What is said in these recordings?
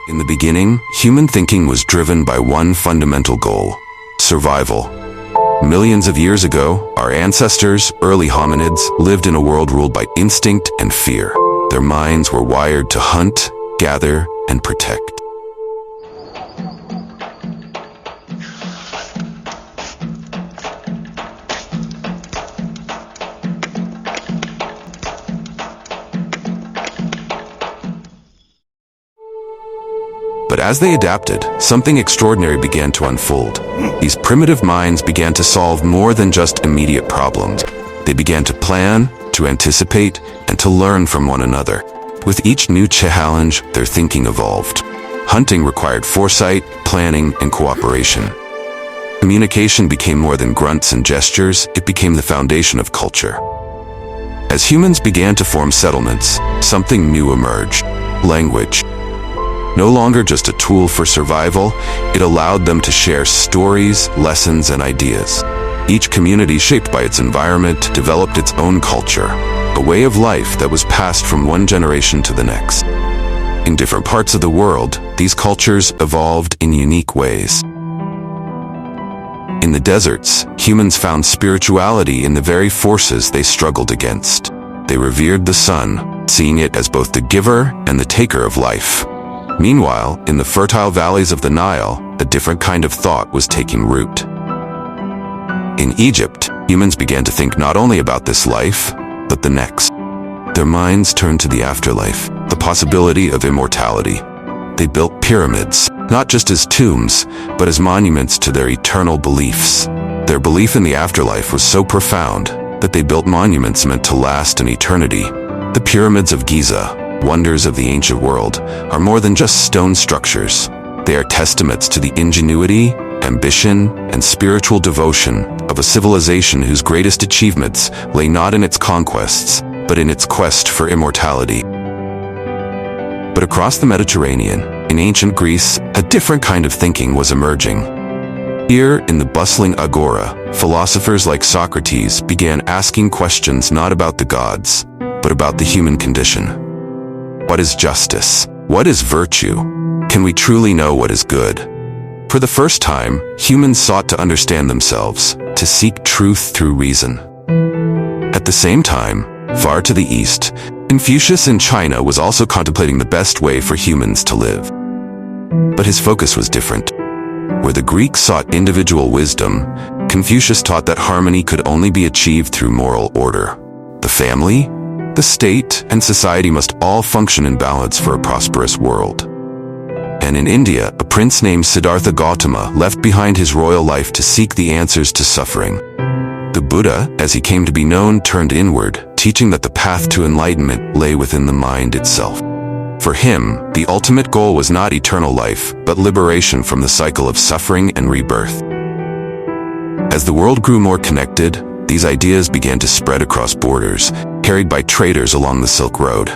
In the beginning, human thinking was driven by one fundamental goal: survival. Millions of years ago, our ancestors, early hominids, lived in a world ruled by instinct and fear. Their minds were wired to hunt, gather, and protect. But as they adapted, something extraordinary began to unfold. These primitive minds began to solve more than just immediate problems. They began to plan, to anticipate, and to learn from one another. With each new challenge, their thinking evolved. Hunting required foresight, planning, and cooperation. Communication became more than grunts and gestures, it became the foundation of culture. As humans began to form settlements, something new emerged: language. No longer just a tool for survival, it allowed them to share stories, lessons, and ideas. Each community, shaped by its environment, developed its own culture, a way of life that was passed from one generation to the next. In different parts of the world, these cultures evolved in unique ways. In the deserts, humans found spirituality in the very forces they struggled against. They revered the sun, seeing it as both the giver and the taker of life. Meanwhile, in the fertile valleys of the Nile, a different kind of thought was taking root. In Egypt, humans began to think not only about this life, but the next. Their minds turned to the afterlife, the possibility of immortality. They built pyramids, not just as tombs, but as monuments to their eternal beliefs. Their belief in the afterlife was so profound that they built monuments meant to last an eternity. The pyramids of Giza, wonders of the ancient world, are more than just stone structures. They are testaments to the ingenuity, ambition, and spiritual devotion of a civilization whose greatest achievements lay not in its conquests, but in its quest for immortality. But across the Mediterranean, in ancient Greece, a different kind of thinking was emerging. Here, in the bustling agora, philosophers like Socrates began asking questions not about the gods, but about the human condition. What is justice? What is virtue? Can we truly know what is good? For the first time, humans sought to understand themselves, to seek truth through reason. At the same time, far to the east, Confucius in China was also contemplating the best way for humans to live. But his focus was different. Where the Greeks sought individual wisdom, Confucius taught that harmony could only be achieved through moral order. The family, the state, and society must all function in balance for a prosperous world. And in India, a prince named Siddhartha Gautama left behind his royal life to seek the answers to suffering. The Buddha, as he came to be known, turned inward, teaching that the path to enlightenment lay within the mind itself. For him, the ultimate goal was not eternal life, but liberation from the cycle of suffering and rebirth. As the world grew more connected, these ideas began to spread across borders, carried by traders along the Silk Road.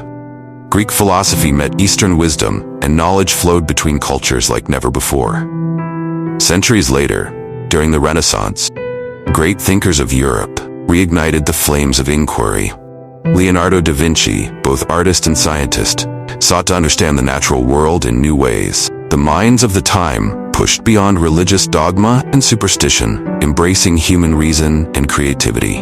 Greek philosophy met Eastern wisdom, and knowledge flowed between cultures like never before. Centuries later, during the Renaissance, great thinkers of Europe reignited the flames of inquiry. Leonardo da Vinci, both artist and scientist, sought to understand the natural world in new ways. The minds of the time pushed beyond religious dogma and superstition, embracing human reason and creativity.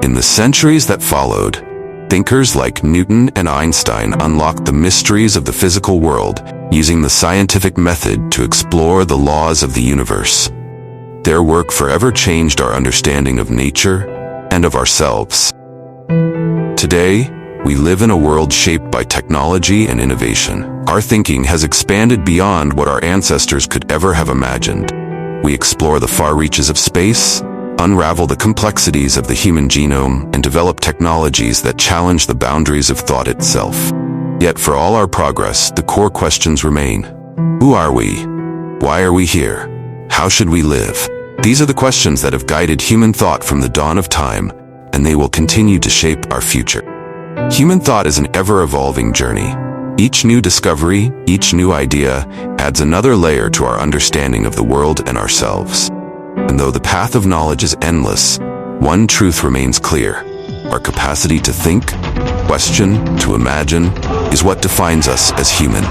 In the centuries that followed, thinkers like Newton and Einstein unlocked the mysteries of the physical world, using the scientific method to explore the laws of the universe. Their work forever changed our understanding of nature and of ourselves. Today, we live in a world shaped by technology and innovation. Our thinking has expanded beyond what our ancestors could ever have imagined. We explore the far reaches of space, unravel the complexities of the human genome, and develop technologies that challenge the boundaries of thought itself. Yet for all our progress, the core questions remain. Who are we? Why are we here? How should we live? These are the questions that have guided human thought from the dawn of time, and they will continue to shape our future. Human thought is an ever-evolving journey. Each new discovery, each new idea, adds another layer to our understanding of the world and ourselves. And though the path of knowledge is endless, one truth remains clear. Our capacity to think, question, to imagine, is what defines us as human.